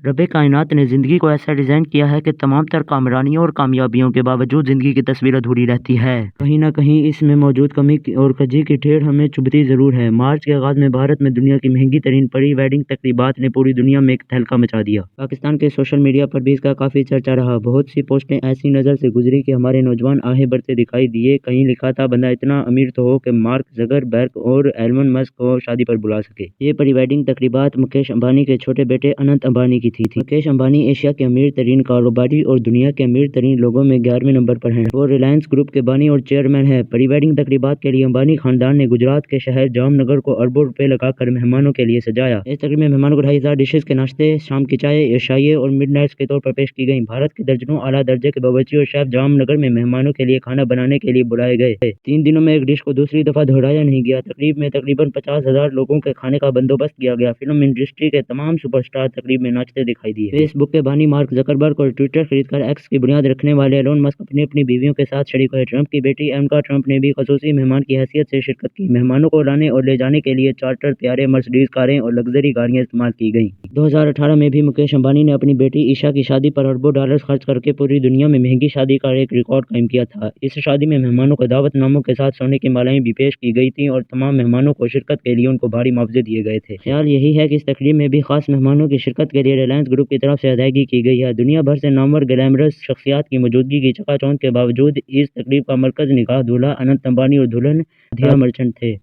रब कायनात ने ज़िंदगी को ऐसा डिज़ाइन किया है कि तमाम तर कामरानियों और कामयाबियों के बावजूद ज़िंदगी की तस्वीर अधूरी रहती है। कहीं ना कहीं इसमें मौजूद कमी और कजी की ठेर हमें चुभती ज़रूर है। मार्च के आगाज़ में भारत में दुनिया की महंगी तरीन प्री वेडिंग तकरीबात ने पूरी दुनिया में एक तहलका मचा दिया। पाकिस्तान के सोशल मीडिया पर भी इसका काफ़ी चर्चा रहा। बहुत सी पोस्टें ऐसी नज़र से गुजरी कि हमारे नौजवान आहें बढ़ते दिखाई दिए। कहीं लिखा था, बंदा इतना अमीर तो हो कि मार्क ज़करबर्ग और एलन मस्क को शादी पर बुला सके। ये प्री वेडिंग तकरीबात मुकेश अंबानी के छोटे बेटे अनंत अंबानी की थी। मुकेश अंबानी एशिया के अमीर तरीन कारोबारी और दुनिया के अमीर तरीन लोगों में 11वें नंबर पर हैं। वो रिलायंस ग्रुप के बानी और चेयरमैन है। प्री वेडिंग तकरीबात के लिए अंबानी खानदान ने गुजरात के शहर जामनगर को अरबों रुपए लगाकर मेहमानों के लिए सजाया। इस तकरीब में मेहमानों को 2,500 डिशेज के नाश्ते, शाम की चाय, एशाइये और मिडनाइट्स के तौर पर पेश की गई। भारत के दर्जनों आला दर्जे के बावर्ची और शेफ जामनगर में मेहमानों के लिए खाना बनाने के लिए बुलाए गए। 3 दिनों में एक डिश को दूसरी दफा दोहराया नहीं गया। तकरीब में तकरीबन 50,000 लोगों के खाने का बंदोबस्त किया गया। फिल्म इंडस्ट्री के तमाम सुपरस्टार तकरीब में नाचते दिखाई दिए। फेसबुक के बानी मार्क ज़करबर्ग और ट्विटर खरीदकर एक्स की बुनियाद रखने वाले एलोन मस्क अपनी अपनी बीवियों के साथ शरीक हुए। ट्रंप की बेटी एवंका ट्रंप ने भी खसूसी मेहमान की हैसियत से शिरकत की। मेहमानों को लाने और ले जाने के लिए चार्टर प्यारे मर्सिडीज कारें और लग्जरी गाड़ियां इस्तेमाल की गई। 2018 में भी मुकेश अंबानी ने अपनी बेटी ईशा की शादी पर अरबों डॉलर्स खर्च करके पूरी दुनिया में महंगी शादी का एक रिकॉर्ड कायम किया था। इस शादी में मेहमानों को दावतनामों के साथ सोने की मालाएं भी पेश की गई थी और तमाम मेहमानों को शिरकत के लिए उनको भारी मुआवजे दिए गए थे। ख्याल यही है कि इस तकरीब में भी खास मेहमानों की शिरकत के लिए रिलायंस ग्रुप की तरफ से अदायगी की गई है। दुनिया भर से नामवर ग्लैमरस शख्सियात की मौजूदगी की चकाचौंध के बावजूद इस तकरीब का मरकज निकाह दूल्हा अनंत अंबानी और दुल्हन धिया मर्चेंट थे।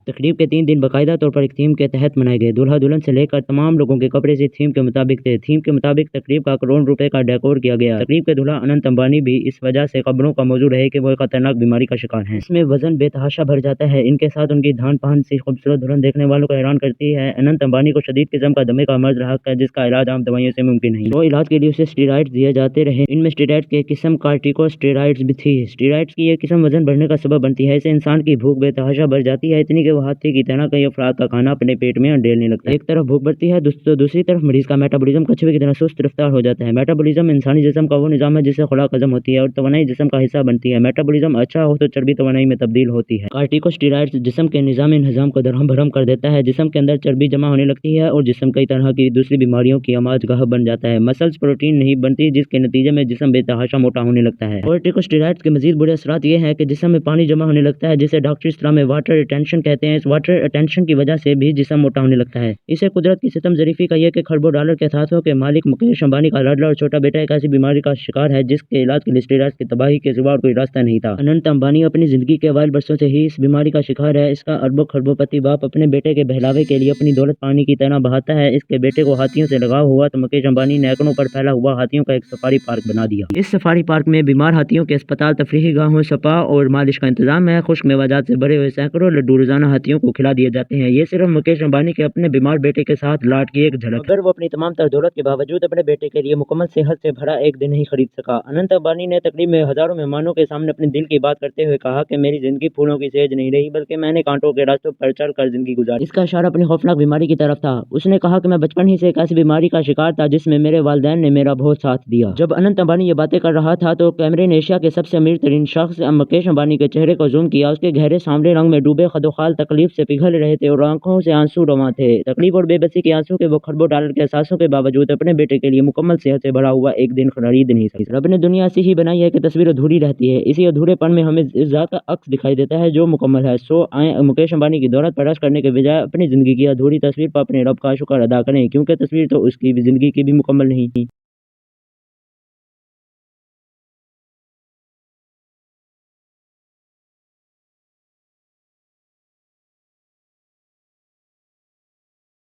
तकरीब के 3 दिन बाकायदा तौर पर एक थीम के तहत मनाए गए। दूल्हा दुल्हन से लेकर तमाम लोगों के कपड़े इस थीम के मुताबिक थे। थीम के मुताबिक तकरीब का करोड़ रुपए का डेकोर किया गया। तकरीब के दूल्हा अनंत अंबानी भी इस वजह से खबरों का मौजू रहे कि वो एक खतरनाक बीमारी का शिकार हैं। इसमें वजन बेतहाशा भर जाता है। इनके साथ उनकी धान पान सी खूबसूरत दुल्हन देखने वालों को हैरान करती है। अनंत अंबानी को शदीद किस्म का दमे का मर्ज रहा है जिसका इलाज आम दवाइयों से मुमकिन नहीं। तो इलाज के लिए उसे स्टेरॉइड्स दिए जाते रहे। इनमें स्टेरॉइड्स की एक किस्म कार्टिकोस्टेरॉइड्स भी थी। स्टेरॉइड्स की ये किस्म वजन बढ़ने का सबब बनती है। इससे इंसान की भूख बेतहाशा बढ़ जाती है, इतनी कि वो हाथी की तरह कई अफराद का खाना अपने पेट में अंडेलने लगता है। एक तरफ भूख बढ़ती है तो दूसरी तरफ मरीज का मेटाबॉलिज्म कछुए की तरह सुस्त रफ्तार हो जाता है। मेटाबॉलिज्म इंसानी जिस्म का वो निजाम है जिससे खुराक हजम होती है और तवानाई जिस्म का हिस्सा बनती है। मेटाबॉलिज्म अच्छा हो तो चर्बी तवानाई में तब्दील होती है। कार्टिकोस्टेरॉइड्स जिस्म के निजाम को दरहम भरम कर देता है। जिस्म के अंदर चर्बी जमा होने लगती है और जिस्म कई तरह की दूसरी बीमारियों की आमाजगाह बन जाता है। मसल्स प्रोटीन नहीं बनती जिसके नतीजे में जिस्म बेतहाशा मोटा होने लगता है। कार्टिकोस्टेरॉइड्स के मजीद बुरे असरात ये हैं कि जिस्म में पानी जमा होने लगता है जिसे डॉक्टरी इस्तेलाह में वाटर रिटेंशन कहते हैं। इस वाटर रिटेंशन की वजह से भी जिस्म मोटा होने लगता है। इसे कुदरत की सितम ज़रीफ़ी का यह कि खरबों डॉलर के अथाथों के मालिक मुकेश अंबानी का लाडला और छोटा बेटा एक ऐसी बीमारी का शिकार है जिसके इलाज के लिए स्टेरॉइड्स की तबाही के सिवा और कोई रास्ता नहीं था। अनंत अंबानी अपनी जिंदगी के अवाइल बरसों से ही इस बीमारी का शिकार है। इसका अरबों खरबोपति बाप अपने बेटे के बहलावे के लिए अपनी दौलत पानी की तरह बहाता है। इसके बेटे को हाथियों से लगाव हुआ तो मुकेश अंबानी ने एकड़ों पर फैला हुआ हाथियों का एक सफारी पार्क बना दिया। इस सफारी पार्क में बीमार हाथियों के अस्पताल, तफरीही गाहों, स्पा और मालिश का इंतजाम है। खुश्क मेवाजात से भरे हुए सैकड़ों लड्डू रोजाना हाथियों को खिला दिए जाते हैं। ये सिर्फ मुकेश अंबानी के अपने बीमार बेटे के साथ लाड की एक झलक। अगर वो अपनी तमाम तर दौलत के बावजूद अपने बेटे के लिए मुकम्मल सेहत से भरा एक दिन नहीं खरीद सका। अनंत अंबानी ने तकरीब में हजारों मेहमानों के सामने अपने दिल की बात करते हुए कहा कि मेरी जिंदगी फूलों की सेज नहीं रही बल्कि मैंने कांटों के रास्तों पर चलकर जिंदगी गुजारी। इसका इशारा अपनी खौफनाक बीमारी की तरफ था। उसने कहा कि मैं बचपन ही से एक ऐसी बीमारी का शिकार था जिसमें मेरे वालिदैन ने मेरा बहुत साथ दिया। जब अनंत अंबानी ये बातें कर रहा था तो कैमरे ने एशिया के सबसे अमीर तरीन शख्स मुकेश अंबानी के चेहरे को जूम किया। उसके गहरे सांवले रंग में डूबे खदोखाल तकलीफ से पिघल रहे थे और आंखों से आंसू रवां थे। तकलीफ और बेबसी के आंसू के वो खरबों डॉलर के एहसासों के बावजूद अपने बेटे के लिए मुकम्मल सेहत से भरा हुआ एक दिन खरीद नहीं सकता। रब ने दुनिया ऐसी ही बनाई है कि तस्वीर अधूरी रहती है। इसी अधूरेपन में हमें इस जात का अक्स दिखाई देता है जो मुकम्मल है। सो आए मुकेश अंबानी की दौलत पर रश करने के बजाय अपनी जिंदगी की अधूरी तस्वीर पर अपने रब का शुक्र अदा करें, क्योंकि तस्वीर तो उसकी जिंदगी की भी मुकम्मल नहीं थी।